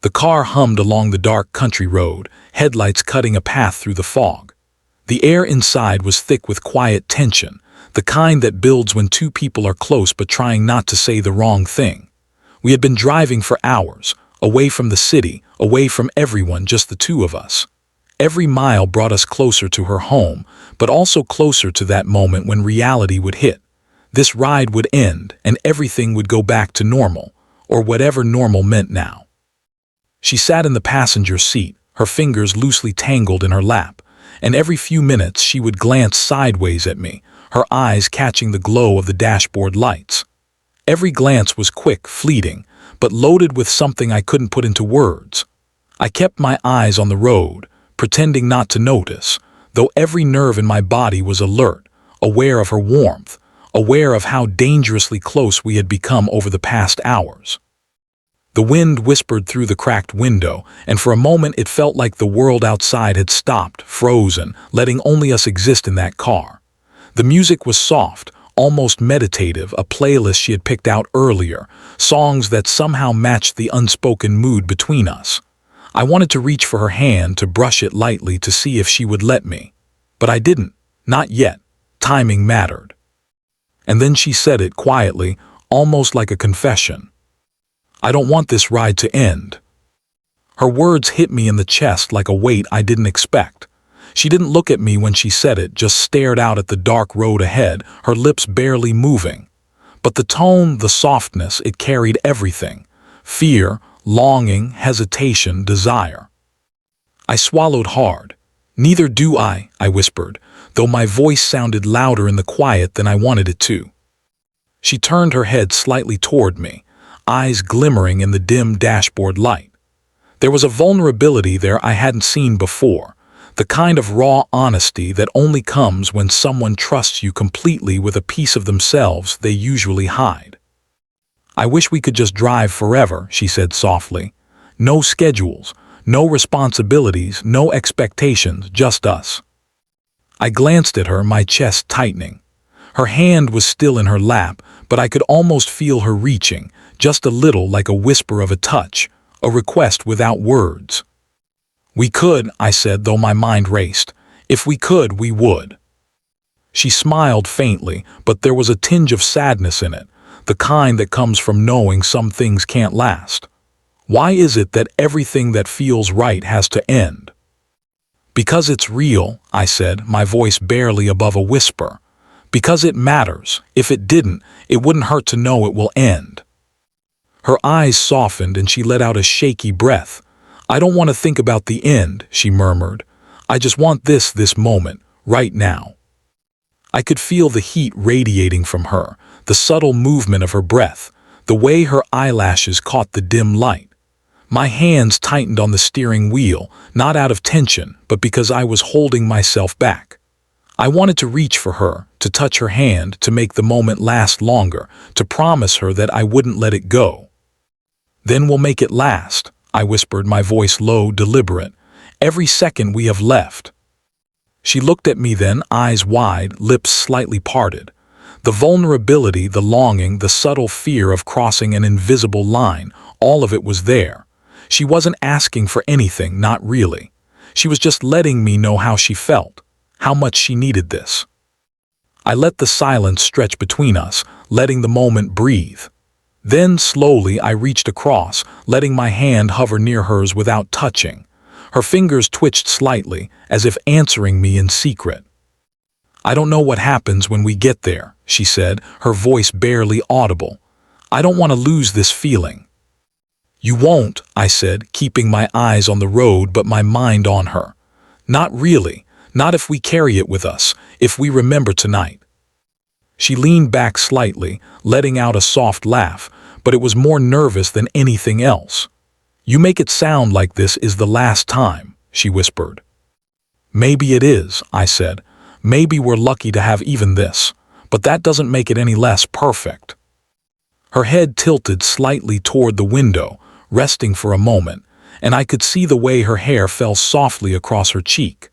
The car hummed along the dark country road, headlights cutting a path through the fog. The air inside was thick with quiet tension, the kind that builds when two people are close but trying not to say the wrong thing. We had been driving for hours, away from the city, away from everyone, just the two of us. Every mile brought us closer to her home, but also closer to that moment when reality would hit. This ride would end, and everything would go back to normal, or whatever normal meant now. She sat in the passenger seat, her fingers loosely tangled in her lap, and every few minutes she would glance sideways at me, her eyes catching the glow of the dashboard lights. Every glance was quick, fleeting, but loaded with something I couldn't put into words. I kept my eyes on the road, pretending not to notice, though every nerve in my body was alert, aware of her warmth, aware of how dangerously close we had become over the past hours. The wind whispered through the cracked window, and for a moment it felt like the world outside had stopped, frozen, letting only us exist in that car. The music was soft, almost meditative, a playlist she had picked out earlier, songs that somehow matched the unspoken mood between us. I wanted to reach for her hand, to brush it lightly, to see if she would let me. But I didn't. Not yet. Timing mattered. And then she said it quietly, almost like a confession. "I don't want this ride to end." Her words hit me in the chest like a weight I didn't expect. She didn't look at me when she said it, just stared out at the dark road ahead, her lips barely moving. But the tone, the softness, it carried everything. Fear, longing, hesitation, desire. I swallowed hard. "Neither do I," I whispered, though my voice sounded louder in the quiet than I wanted it to. She turned her head slightly toward me, eyes glimmering in the dim dashboard light. There was a vulnerability there I hadn't seen before, the kind of raw honesty that only comes when someone trusts you completely with a piece of themselves they usually hide. "I wish we could just drive forever," she said softly. "No schedules, no responsibilities, no expectations, just us." I glanced at her, my chest tightening. Her hand was still in her lap, but I could almost feel her reaching, just a little, like a whisper of a touch, a request without words. "We could," I said, though my mind raced. "If we could, we would." She smiled faintly, but there was a tinge of sadness in it, the kind that comes from knowing some things can't last. "Why is it that everything that feels right has to end?" "Because it's real," I said, my voice barely above a whisper. "Because it matters. If it didn't, it wouldn't hurt to know it will end." Her eyes softened and she let out a shaky breath. "I don't want to think about the end," she murmured. "I just want this moment, right now." I could feel the heat radiating from her, the subtle movement of her breath, the way her eyelashes caught the dim light. My hands tightened on the steering wheel, not out of tension, but because I was holding myself back. I wanted to reach for her, to touch her hand, to make the moment last longer, to promise her that I wouldn't let it go. "Then we'll make it last," I whispered, my voice low, deliberate. "Every second we have left." She looked at me then, eyes wide, lips slightly parted. The vulnerability, the longing, the subtle fear of crossing an invisible line, all of it was there. She wasn't asking for anything, not really. She was just letting me know how she felt, how much she needed this. I let the silence stretch between us, letting the moment breathe. Then, slowly, I reached across, letting my hand hover near hers without touching. Her fingers twitched slightly, as if answering me in secret. "I don't know what happens when we get there," she said, her voice barely audible. "I don't want to lose this feeling." "You won't," I said, keeping my eyes on the road but my mind on her. "Not really. Not if we carry it with us, if we remember tonight." She leaned back slightly, letting out a soft laugh, but it was more nervous than anything else. "You make it sound like this is the last time," she whispered. "Maybe it is," I said. "Maybe we're lucky to have even this, but that doesn't make it any less perfect." Her head tilted slightly toward the window, resting for a moment, and I could see the way her hair fell softly across her cheek.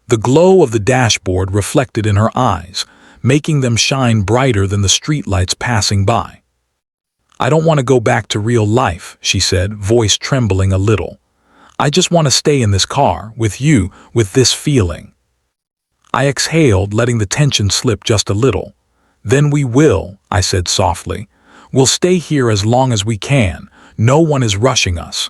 The glow of the dashboard reflected in her eyes, making them shine brighter than the streetlights passing by. I don't want to go back to real life, she said, voice trembling a little. I just want to stay in this car, with you, with this feeling. I exhaled, letting the tension slip just a little. Then we will, I said softly. We'll stay here as long as we can. No one is rushing us.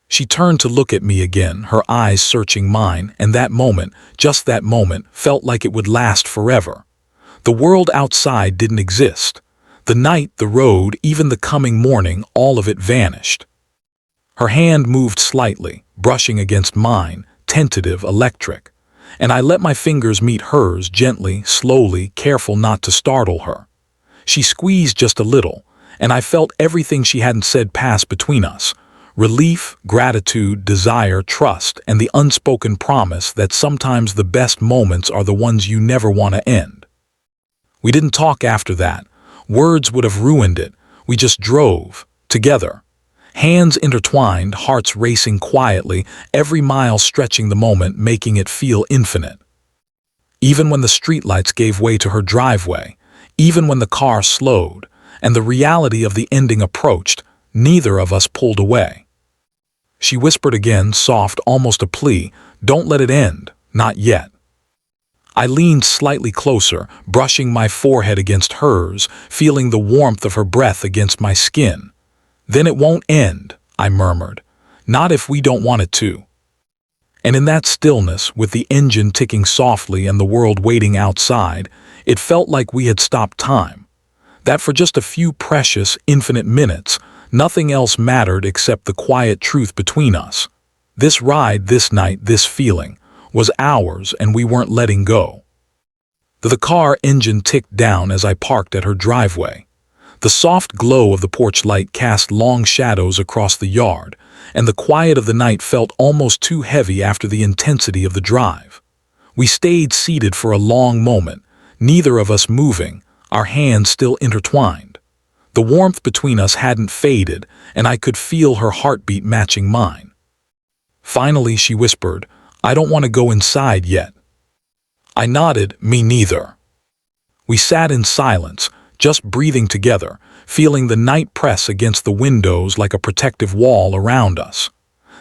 She turned to look at me again, her eyes searching mine, and that moment, just that moment, felt like it would last forever. The world outside didn't exist. The night, the road, even the coming morning, all of it vanished. Her hand moved slightly, brushing against mine, tentative, electric, and I let my fingers meet hers gently, slowly, careful not to startle her. She squeezed just a little, and I felt everything she hadn't said pass between us. Relief, gratitude, desire, trust, and the unspoken promise that sometimes the best moments are the ones you never want to end. We didn't talk after that. Words would have ruined it. We just drove, together. Hands intertwined, hearts racing quietly, every mile stretching the moment, making it feel infinite. Even when the streetlights gave way to her driveway, even when the car slowed, and the reality of the ending approached, neither of us pulled away. She whispered again, soft, almost a plea, "Don't let it end, not yet." I leaned slightly closer, brushing my forehead against hers, feeling the warmth of her breath against my skin. "Then it won't end," I murmured. "Not if we don't want it to." And in that stillness, with the engine ticking softly and the world waiting outside, it felt like we had stopped time. That for just a few precious, infinite minutes, nothing else mattered except the quiet truth between us. This ride, this night, this feeling, was ours, and we weren't letting go. The car engine ticked down as I parked at her driveway. The soft glow of the porch light cast long shadows across the yard, and the quiet of the night felt almost too heavy after the intensity of the drive. We stayed seated for a long moment, neither of us moving, our hands still intertwined. The warmth between us hadn't faded, and I could feel her heartbeat matching mine. Finally, she whispered, "I don't want to go inside yet." I nodded, "Me neither." We sat in silence, just breathing together, feeling the night press against the windows like a protective wall around us.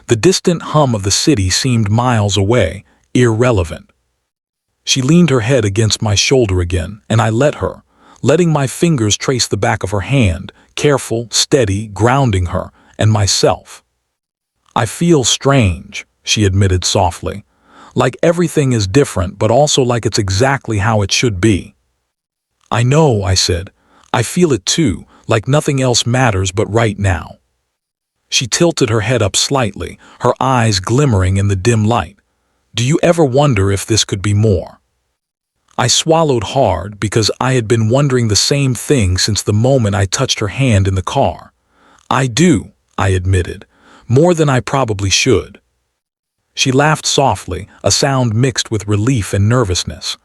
The distant hum of the city seemed miles away, irrelevant. She leaned her head against my shoulder again, and I let her, letting my fingers trace the back of her hand, careful, steady, grounding her and myself. "I feel strange," she admitted softly. "Like everything is different, but also like it's exactly how it should be." "I know," I said. "I feel it too, like nothing else matters but right now." She tilted her head up slightly, her eyes glimmering in the dim light. "Do you ever wonder if this could be more?" I swallowed hard because I had been wondering the same thing since the moment I touched her hand in the car. "I do," I admitted, "more than I probably should." She laughed softly, a sound mixed with relief and nervousness.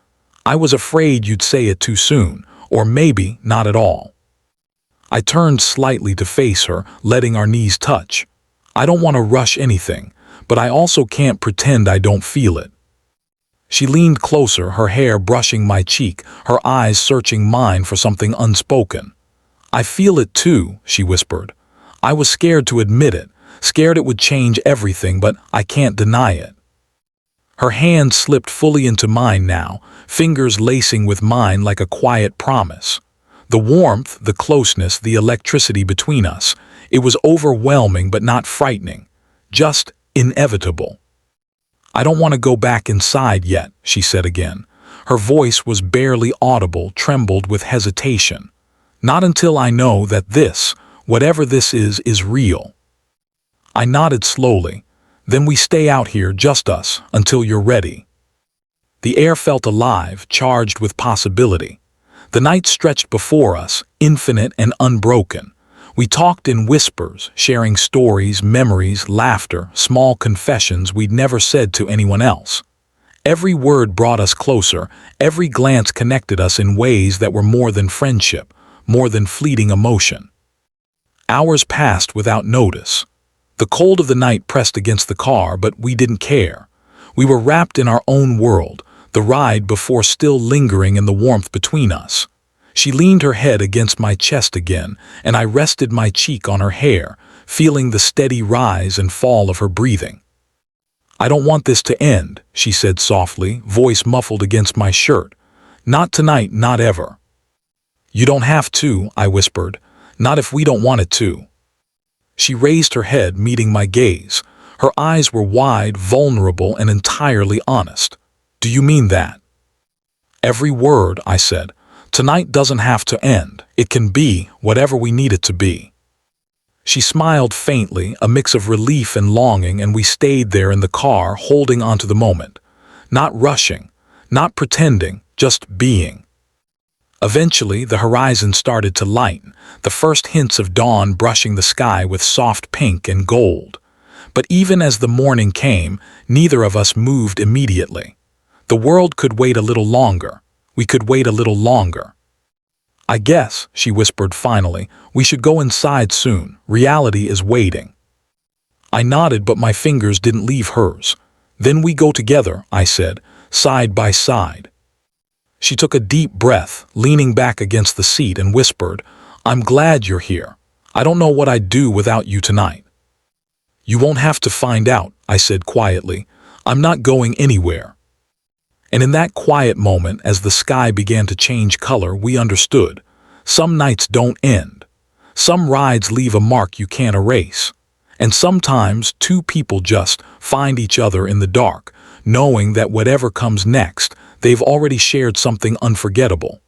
"I was afraid you'd say it too soon, or maybe not at all." I turned slightly to face her, letting our knees touch. I don't want to rush anything, but I also can't pretend I don't feel it. She leaned closer, her hair brushing my cheek, her eyes searching mine for something unspoken. "I feel it too," she whispered. "I was scared to admit it, scared it would change everything, but I can't deny it." Her hand slipped fully into mine now, fingers lacing with mine like a quiet promise. The warmth, the closeness, the electricity between us, it was overwhelming but not frightening, just inevitable. "I don't want to go back inside yet," she said again. Her voice was barely audible, trembled with hesitation. "Not until I know that this, whatever this is real." I nodded slowly. "Then we stay out here, just us, until you're ready." The air felt alive, charged with possibility. The night stretched before us, infinite and unbroken. We talked in whispers, sharing stories, memories, laughter, small confessions we'd never said to anyone else. Every word brought us closer, every glance connected us in ways that were more than friendship, more than fleeting emotion. Hours passed without notice. The cold of the night pressed against the car, but we didn't care. We were wrapped in our own world, the ride before still lingering in the warmth between us. She leaned her head against my chest again, and I rested my cheek on her hair, feeling the steady rise and fall of her breathing. "I don't want this to end," she said softly, voice muffled against my shirt. "Not tonight, not ever." "You don't have to," I whispered. "Not if we don't want it to." She raised her head, meeting my gaze. Her eyes were wide, vulnerable, and entirely honest. "Do you mean that?" "Every word," I said. "Tonight doesn't have to end. It can be whatever we need it to be." She smiled faintly, a mix of relief and longing, and we stayed there in the car, holding onto the moment. Not rushing, not pretending, just being. Eventually, the horizon started to lighten, the first hints of dawn brushing the sky with soft pink and gold. But even as the morning came, neither of us moved immediately. The world could wait a little longer. We could wait a little longer. "I guess," she whispered finally, "we should go inside soon. Reality is waiting." I nodded, but my fingers didn't leave hers. "Then we go together," I said, "side by side." She took a deep breath, leaning back against the seat, and whispered, "I'm glad you're here. I don't know what I'd do without you tonight." "You won't have to find out," I said quietly. "I'm not going anywhere." And in that quiet moment, as the sky began to change color, we understood. Some nights don't end. Some rides leave a mark you can't erase. And sometimes two people just find each other in the dark, knowing that whatever comes next, they've already shared something unforgettable.